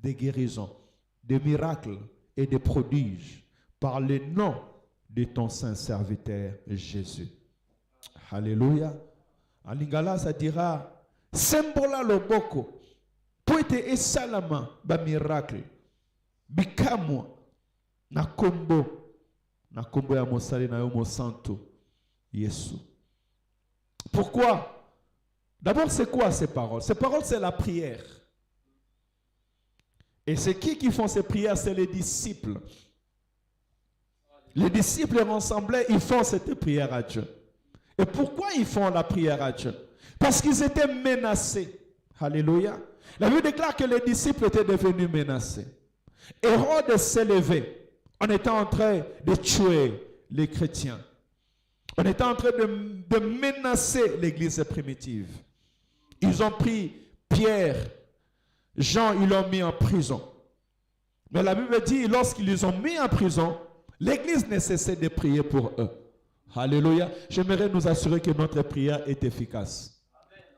des guérisons, des miracles et des prodiges par le nom de ton saint serviteur Jésus. Alléluia. En lingala, ça dira, sembola loboko, poete esalama ba miracle, bikamwa, na kombo ya mosali na yo mosanto, Yesu. Pourquoi? D'abord, c'est quoi ces paroles? Ces paroles, c'est la prière. Et c'est qui font ces prières? C'est les disciples. Les disciples rassemblaient, ils font cette prière à Dieu. Et pourquoi ils font la prière à Dieu? Parce qu'ils étaient menacés. Alléluia. La Bible déclare que les disciples étaient devenus menacés. Hérode s'est levé. On était en train de tuer les chrétiens. On était en train de menacer l'église primitive. Ils ont pris Pierre, Jean, ils l'ont mis en prison. Mais la Bible dit, lorsqu'ils les ont mis en prison, l'église ne cessait de prier pour eux. Alléluia. J'aimerais nous assurer que notre prière est efficace.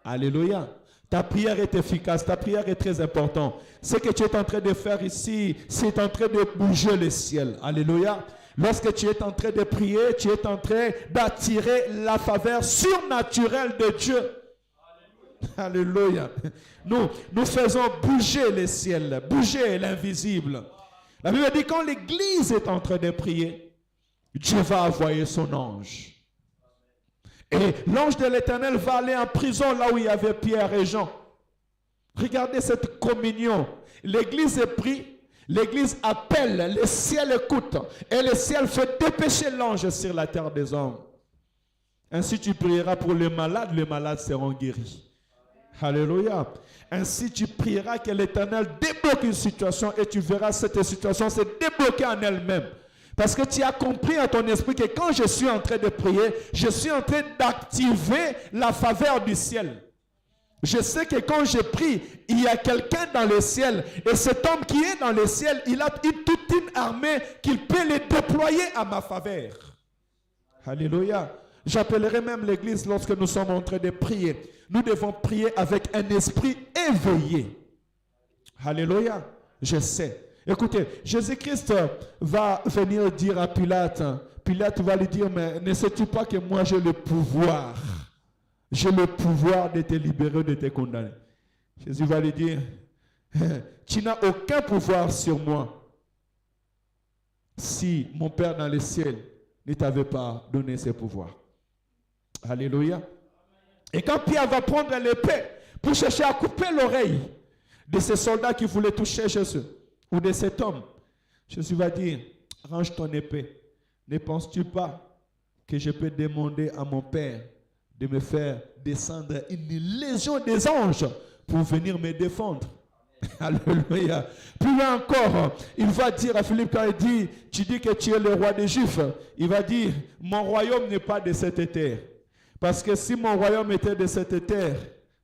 Alléluia. Ta prière est efficace. Ta prière est très importante. Ce que tu es en train de faire ici, c'est en train de bouger le ciel. Alléluia. Lorsque tu es en train de prier, tu es en train d'attirer la faveur surnaturelle de Dieu. Alléluia. Nous faisons bouger le ciel, bouger l'invisible. La Bible dit quand l'église est en train de prier, Dieu va envoyer son ange. Et l'ange de l'Éternel va aller en prison là où il y avait Pierre et Jean. Regardez cette communion. L'église prie, l'église appelle, le ciel écoute. Et le ciel fait dépêcher l'ange sur la terre des hommes. Ainsi tu prieras pour les malades seront guéris. Alléluia. Ainsi tu prieras que l'Éternel débloque une situation et tu verras cette situation se débloquer en elle-même. Parce que tu as compris à ton esprit que quand je suis en train de prier, je suis en train d'activer la faveur du ciel. Je sais que quand je prie, il y a quelqu'un dans le ciel. Et cet homme qui est dans le ciel, il a toute une armée qu'il peut les déployer à ma faveur. Alléluia. J'appellerai même l'église lorsque nous sommes en train de prier. Nous devons prier avec un esprit éveillé. Alléluia. Je sais. Écoutez, Jésus-Christ va venir dire à Pilate. Pilate va lui dire, mais ne sais-tu pas que moi j'ai le pouvoir. J'ai le pouvoir de te libérer, de te condamner. Jésus va lui dire, tu n'as aucun pouvoir sur moi. Si mon Père dans le ciel ne t'avait pas donné ce pouvoir. Alléluia. Et quand Pierre va prendre l'épée pour chercher à couper l'oreille de ces soldats qui voulaient toucher Jésus, ou de cet homme, Jésus va dire, range ton épée. Ne penses-tu pas que je peux demander à mon Père de me faire descendre une légion des anges pour venir me défendre? Alléluia. Plus loin encore, il va dire à Philippe quand il dit, tu dis que tu es le roi des Juifs. Il va dire, mon royaume n'est pas de cette terre. Parce que si mon royaume était de cette terre,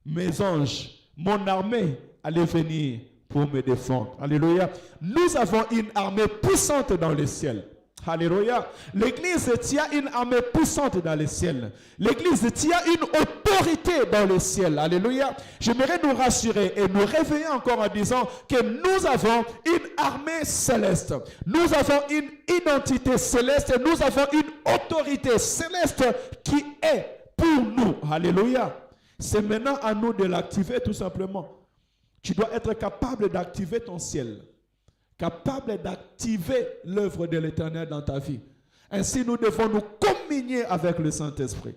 mes anges, mon armée allait venir pour me défendre. Alléluia. Nous avons une armée puissante dans le ciel. Alléluia. L'église tient une armée puissante dans le ciel. L'église tient une autorité dans le ciel. Alléluia. J'aimerais nous rassurer et nous réveiller encore en disant que nous avons une armée céleste. Nous avons une identité céleste. Nous avons une autorité céleste qui est pour nous. Alléluia. C'est maintenant à nous de l'activer tout simplement. Tu dois être capable d'activer ton ciel. Capable d'activer l'œuvre de l'Éternel dans ta vie. Ainsi, nous devons nous communier avec le Saint-Esprit.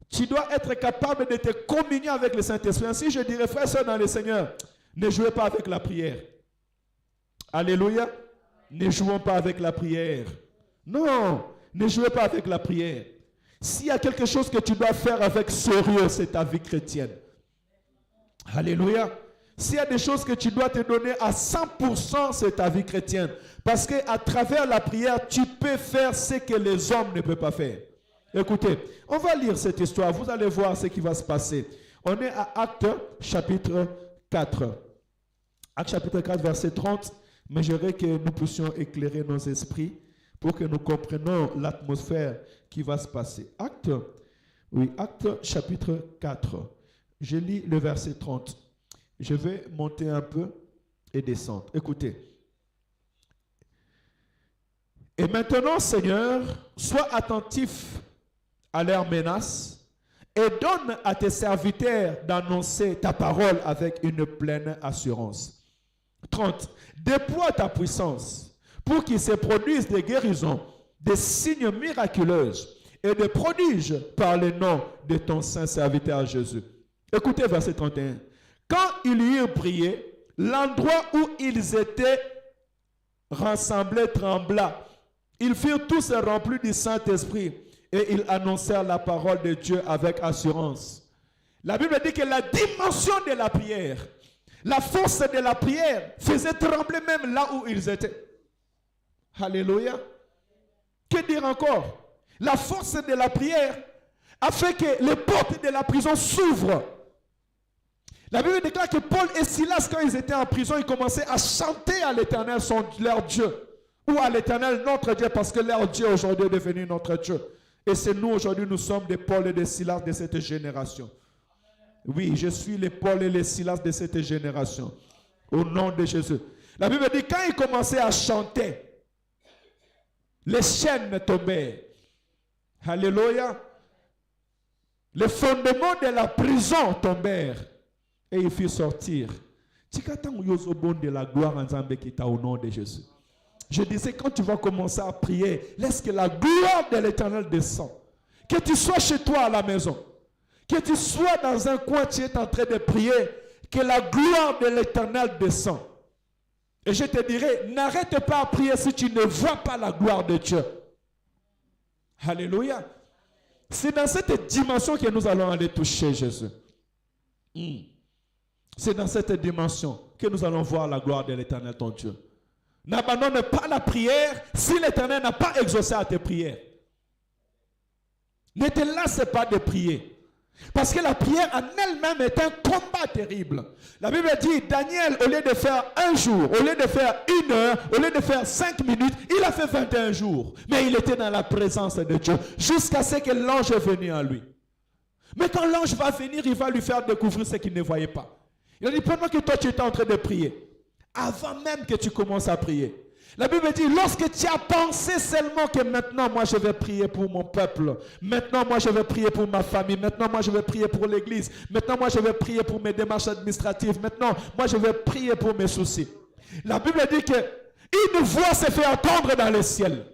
Tu dois être capable de te communier avec le Saint-Esprit. Ainsi, je dirais, frères et sœurs dans le Seigneur, ne jouez pas avec la prière. Alléluia. Ne jouons pas avec la prière. Non, ne jouez pas avec la prière. S'il y a quelque chose que tu dois faire avec sérieux, c'est ta vie chrétienne. Alléluia. S'il y a des choses que tu dois te donner à 100%, c'est ta vie chrétienne. Parce qu'à travers la prière, tu peux faire ce que les hommes ne peuvent pas faire. Écoutez, on va lire cette histoire. Vous allez voir ce qui va se passer. On est à Actes chapitre 4. Actes chapitre 4, verset 30. Mais j'aimerais que nous puissions éclairer nos esprits pour que nous comprenions l'atmosphère qui va se passer. Actes chapitre 4. Je lis le verset 30. Je vais monter un peu et descendre. Écoutez. Et maintenant, Seigneur, sois attentif à leurs menaces et donne à tes serviteurs d'annoncer ta parole avec une pleine assurance. 30. Déploie ta puissance pour qu'il se produise des guérisons, des signes miraculeux et des prodiges par le nom de ton saint serviteur Jésus. Écoutez verset 31. Quand ils eurent prié, l'endroit où ils étaient rassemblés trembla. Ils furent tous remplis du Saint-Esprit et ils annoncèrent la parole de Dieu avec assurance. La Bible dit que la dimension de la prière, la force de la prière faisait trembler même là où ils étaient. Alléluia. Que dire encore? La force de la prière a fait que les portes de la prison s'ouvrent. La Bible déclare que Paul et Silas, quand ils étaient en prison, ils commençaient à chanter à l'Éternel, leur Dieu. Ou à l'Éternel, notre Dieu, parce que leur Dieu aujourd'hui est devenu notre Dieu. Et c'est nous aujourd'hui, nous sommes des Paul et des Silas de cette génération. Oui, je suis les Paul et les Silas de cette génération. Au nom de Jésus. La Bible dit, quand ils commençaient à chanter, les chaînes tombaient. Alléluia. Les fondements de la prison tombèrent. Et il fit sortir. De la gloire en Zambé qui est au nom de Jésus. Je disais, quand tu vas commencer à prier, laisse que la gloire de l'Éternel descende. Que tu sois chez toi à la maison. Que tu sois dans un coin, tu es en train de prier. Que la gloire de l'Éternel descende. Et je te dirais, n'arrête pas à prier si tu ne vois pas la gloire de Dieu. Alléluia. C'est dans cette dimension que nous allons aller toucher Jésus. C'est dans cette dimension que nous allons voir la gloire de l'Éternel, ton Dieu. N'abandonne pas la prière si l'Éternel n'a pas exaucé à tes prières. Ne te lasse pas de prier. Parce que la prière en elle-même est un combat terrible. La Bible dit, Daniel, au lieu de faire un jour, au lieu de faire 1 heure, au lieu de faire 5 minutes, il a fait 21 jours. Mais il était dans la présence de Dieu jusqu'à ce que l'ange est venu à lui. Mais quand l'ange va venir, il va lui faire découvrir ce qu'il ne voyait pas. Il a dit, pendant que toi tu étais en train de prier, avant même que tu commences à prier, la Bible dit, lorsque tu as pensé seulement que maintenant moi je vais prier pour mon peuple, maintenant moi je vais prier pour ma famille, maintenant moi je vais prier pour l'église, maintenant moi je vais prier pour mes démarches administratives, maintenant moi je vais prier pour mes soucis. La Bible dit que une voix s'est fait entendre dans le ciel.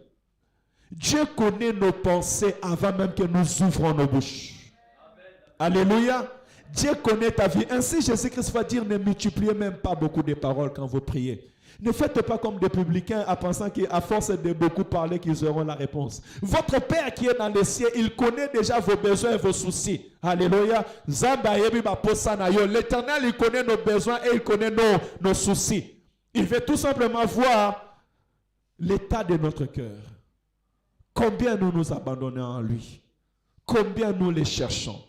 Dieu connaît nos pensées avant même que nous ouvrons nos bouches. Alléluia. Dieu connaît ta vie. Ainsi, Jésus-Christ va dire, ne multipliez même pas beaucoup de paroles quand vous priez. Ne faites pas comme des publicains en pensant qu'à force de beaucoup parler, qu'ils auront la réponse. Votre Père qui est dans les cieux, il connaît déjà vos besoins et vos soucis. Alléluia. L'Éternel, il connaît nos besoins et il connaît nos soucis. Il veut tout simplement voir l'état de notre cœur. Combien nous nous abandonnons en lui. Combien nous les cherchons.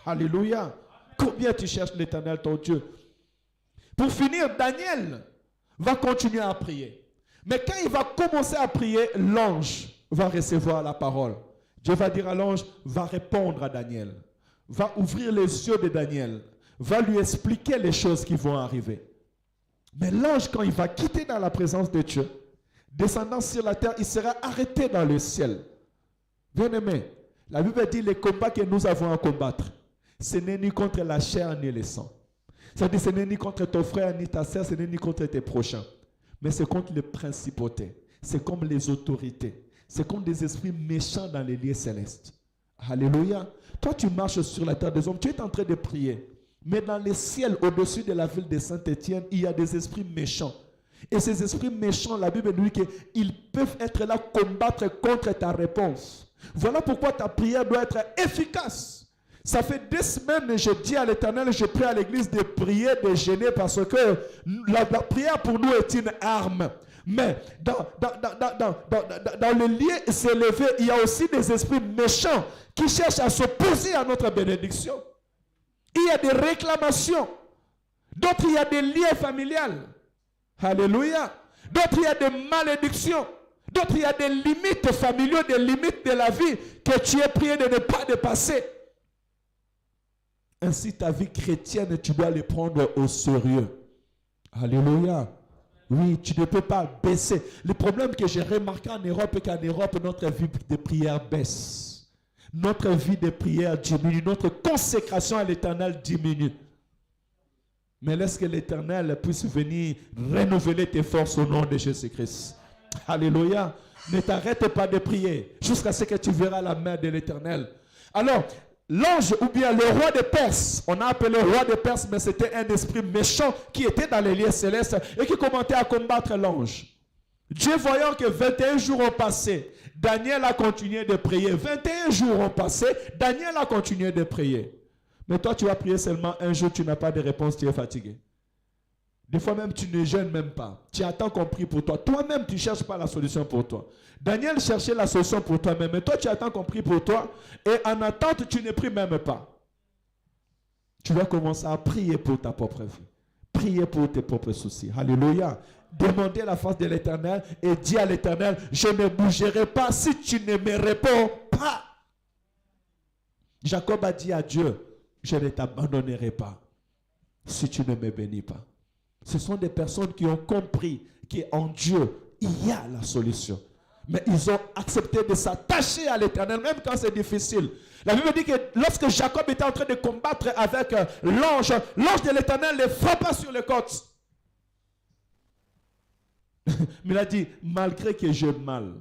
Alléluia. Combien tu cherches l'Éternel, ton Dieu. Pour finir, Daniel va continuer à prier. Mais quand il va commencer à prier, l'ange va recevoir la parole. Dieu va dire à l'ange, va répondre à Daniel. Va ouvrir les yeux de Daniel. Va lui expliquer les choses qui vont arriver. Mais l'ange, quand il va quitter dans la présence de Dieu, descendant sur la terre, il sera arrêté dans le ciel. Bien-aimé, la Bible dit, les combats que nous avons à combattre, ce n'est ni contre la chair ni le sang. C'est-à-dire, ce n'est ni contre ton frère ni ta sœur, ce n'est ni contre tes prochains. Mais c'est contre les principautés. C'est comme les autorités. C'est comme des esprits méchants dans les lieux célestes. Alléluia. Toi, tu marches sur la terre des hommes, tu es en train de prier. Mais dans les ciels, au-dessus de la ville de Saint-Étienne, il y a des esprits méchants. Et ces esprits méchants, la Bible nous dit qu'ils peuvent être là combattre contre ta réponse. Voilà pourquoi ta prière doit être efficace. Ça fait 2 semaines, je dis à l'Éternel, je prie à l'église de prier, de jeûner, parce que la prière pour nous est une arme. Mais dans le lieu élevé, il y a aussi des esprits méchants qui cherchent à s'opposer à notre bénédiction. Il y a des réclamations. D'autres, il y a des liens familiales. Alléluia. D'autres, il y a des malédictions. D'autres, il y a des limites familiales, des limites de la vie que tu es prié de ne pas dépasser. Ainsi, ta vie chrétienne, tu dois les prendre au sérieux. Alléluia. Oui, tu ne peux pas baisser. Le problème que j'ai remarqué en Europe est qu'en Europe, notre vie de prière baisse. Notre vie de prière diminue. Notre consécration à l'Éternel diminue. Mais laisse que l'Éternel puisse venir renouveler tes forces au nom de Jésus-Christ. Alléluia. Ne t'arrête pas de prier jusqu'à ce que tu verras la main de l'Éternel. Alors, l'ange ou bien le roi de Perse, on a appelé roi de Perse, mais c'était un esprit méchant qui était dans les lieux célestes et qui commençait à combattre l'ange. Dieu voyant que 21 jours ont passé, Daniel a continué de prier. 21 jours ont passé, Daniel a continué de prier. Mais toi, tu vas prier seulement un jour, tu n'as pas de réponse, tu es fatigué. Des fois même, tu ne jeûnes même pas. Tu attends qu'on prie pour toi. Toi-même, tu ne cherches pas la solution pour toi. Daniel cherchait la solution pour toi-même. Mais toi, tu attends qu'on prie pour toi. Et en attente, tu ne pries même pas. Tu dois commencer à prier pour ta propre vie. Prier pour tes propres soucis. Alléluia. Demandez la face de l'Éternel et dis à l'Éternel, je ne bougerai pas si tu ne me réponds pas. Jacob a dit à Dieu, je ne t'abandonnerai pas si tu ne me bénis pas. Ce sont des personnes qui ont compris qu'en Dieu, il y a la solution. Mais ils ont accepté de s'attacher à l'Éternel, même quand c'est difficile. La Bible dit que lorsque Jacob était en train de combattre avec l'ange, l'ange de l'Éternel le frappa sur les côtes. Mais il a dit, malgré que j'ai mal,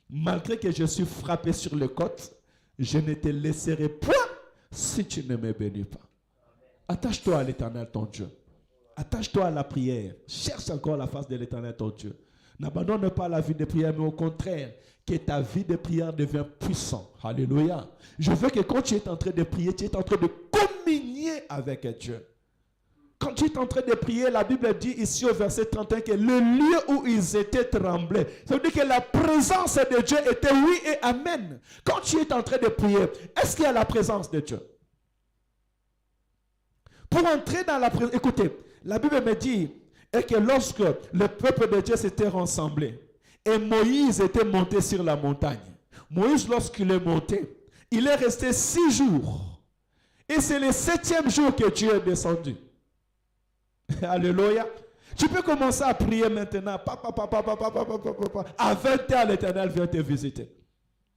malgré que je suis frappé sur les côtes, je ne te laisserai point si tu ne me bénis pas. Attache-toi à l'Éternel, ton Dieu. Attache-toi à la prière. Cherche encore la face de l'Éternel, ton Dieu. N'abandonne pas la vie de prière, mais au contraire, que ta vie de prière devienne puissante. Alléluia. Je veux que quand tu es en train de prier, tu es en train de communier avec Dieu. Quand tu es en train de prier, la Bible dit ici au verset 31 que le lieu où ils étaient tremblés. Ça veut dire que la présence de Dieu était oui et amen. Quand tu es en train de prier, est-ce qu'il y a la présence de Dieu? Pour entrer dans la présence, écoutez, la Bible me dit que lorsque le peuple de Dieu s'était rassemblé et Moïse était monté sur la montagne, Moïse lorsqu'il est monté, il est resté 6 jours. Et c'est le 7e jour que Dieu est descendu. Alléluia. Tu peux commencer à prier maintenant. À 20h, l'Éternel vient te visiter.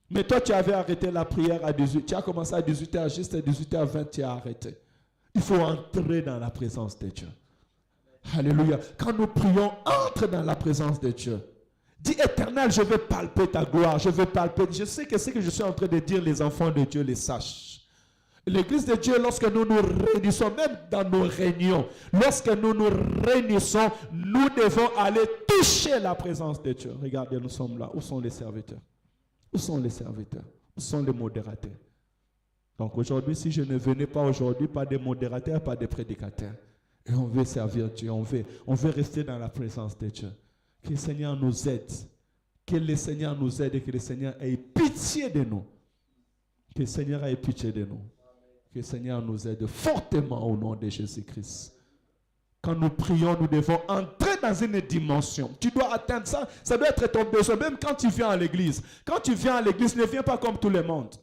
Mais toi, tu avais arrêté la prière à 18h. Tu as commencé à 18h, juste à 18h20, tu as arrêté. Il faut entrer dans la présence de Dieu. Alléluia. Quand nous prions, entre dans la présence de Dieu. Dis, Éternel, je veux palper ta gloire. Je veux palper. Je sais que ce que je suis en train de dire, les enfants de Dieu les sachent. L'église de Dieu, lorsque nous nous réunissons, même dans nos réunions, lorsque nous nous réunissons, nous devons aller toucher la présence de Dieu. Regardez, nous sommes là. Où sont les serviteurs? Où sont les serviteurs? Où sont les modérateurs? Donc aujourd'hui, si je ne venais pas aujourd'hui, pas des modérateurs, pas des prédicateurs. Et on veut servir Dieu, on veut rester dans la présence de Dieu. Que le Seigneur nous aide. Que le Seigneur nous aide et que le Seigneur ait pitié de nous. Que le Seigneur ait pitié de nous. Que le Seigneur nous aide fortement au nom de Jésus-Christ. Quand nous prions, nous devons entrer dans une dimension. Tu dois atteindre ça. Ça doit être ton besoin. Même quand tu viens à l'église. Quand tu viens à l'église, ne viens pas comme tout le monde.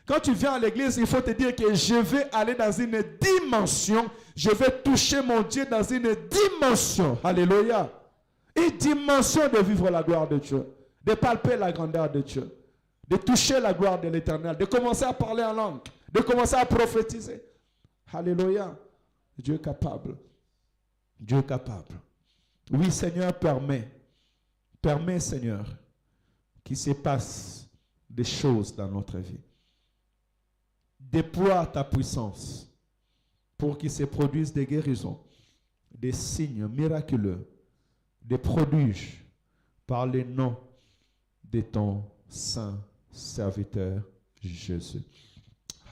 Quand tu viens à l'église, il faut te dire que je vais aller dans une dimension. Je vais toucher mon Dieu dans une dimension. Alléluia. Une dimension de vivre la gloire de Dieu. De palper la grandeur de Dieu. De toucher la gloire de l'Éternel. De commencer à parler en langue. De commencer à prophétiser. Alléluia. Dieu est capable. Dieu est capable. Oui, Seigneur, permets. Permets, Seigneur, qu'il se passe des choses dans notre vie. Déploie ta puissance pour qu'il se produise des guérisons, des signes miraculeux, des prodiges par le nom de ton saint serviteur Jésus.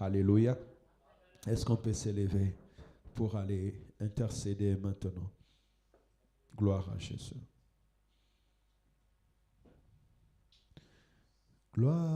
Alléluia. Est-ce qu'on peut s'élever pour aller intercéder maintenant? Gloire à Jésus. Gloire.